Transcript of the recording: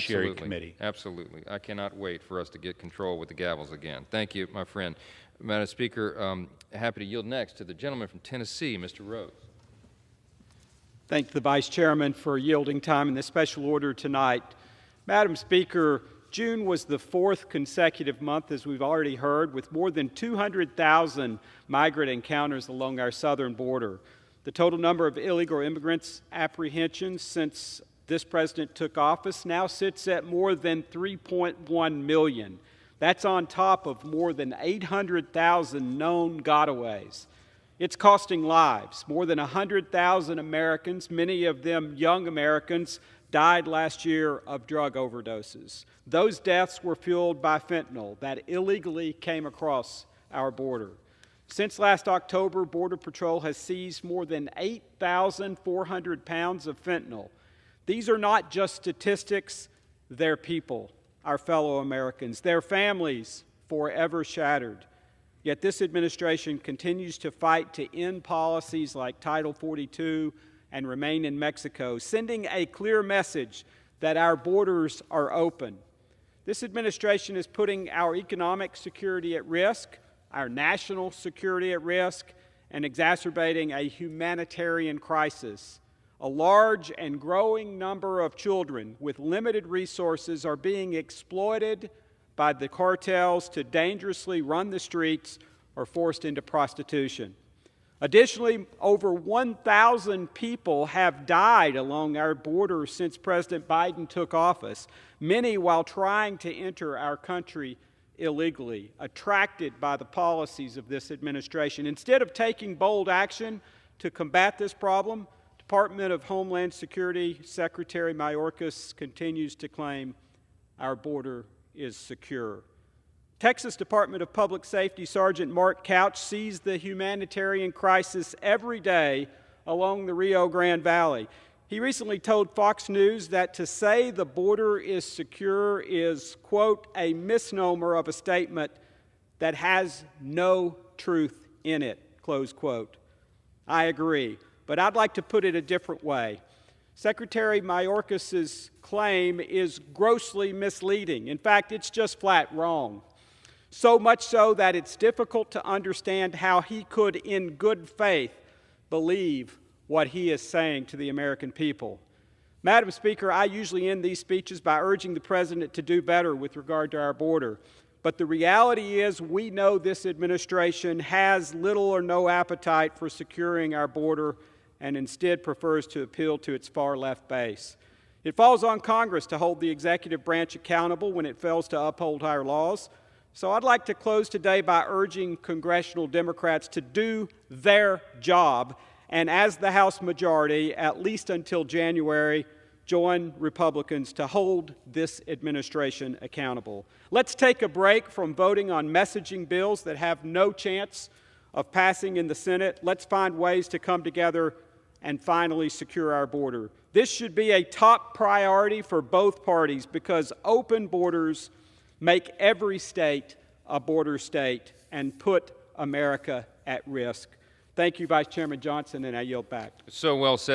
Judiciary Committee. Absolutely. I cannot wait for us to get control with the gavels again. Thank you, my friend. Madam Speaker, happy to yield next to the gentleman from Tennessee, Mr. Rhodes. Thank the Vice Chairman for yielding time in this special order tonight. Madam Speaker, June was the fourth consecutive month, as we've already heard, with more than 200,000 migrant encounters along our southern border. The total number of illegal immigrants apprehensions since this president took office now sits at more than 3.1 million. That's on top of more than 800,000 known gotaways. It's costing lives. More than 100,000 Americans, many of them young Americans, died last year of drug overdoses. Those deaths were fueled by fentanyl that illegally came across our border. Since last October, Border Patrol has seized more than 8,400 pounds of fentanyl. These are not just statistics, they're people, our fellow Americans, their families forever shattered. Yet this administration continues to fight to end policies like Title 42 and Remain in Mexico, sending a clear message that our borders are open. This administration is putting our economic security at risk, our national security at risk, and exacerbating a humanitarian crisis. A large and growing number of children with limited resources are being exploited by the cartels to dangerously run the streets or forced into prostitution. Additionally, over 1,000 people have died along our border since President Biden took office, many while trying to enter our country illegally, attracted by the policies of this administration. Instead of taking bold action to combat this problem, Department of Homeland Security Secretary Mayorkas continues to claim our border is secure. Texas Department of Public Safety Sergeant Mark Couch sees the humanitarian crisis every day along the Rio Grande Valley. He recently told Fox News that to say the border is secure is, quote, a misnomer of a statement that has no truth in it, close quote. I agree, but I'd like to put it a different way. Secretary Mayorkas' claim is grossly misleading. In fact, it's just flat wrong. So much so that it's difficult to understand how he could, in good faith, believe what he is saying to the American people. Madam Speaker, I usually end these speeches by urging the President to do better with regard to our border. But the reality is we know this administration has little or no appetite for securing our border and instead prefers to appeal to its far-left base. It falls on Congress to hold the executive branch accountable when it fails to uphold our laws. So I'd like to close today by urging congressional Democrats to do their job and, as the House majority, at least until January, join Republicans to hold this administration accountable. Let's take a break from voting on messaging bills that have no chance of passing in the Senate. Let's find ways to come together and finally secure our border. This should be a top priority for both parties because open borders make every state a border state and put America at risk. Thank you, Vice Chairman Johnson, and I yield back. So well said.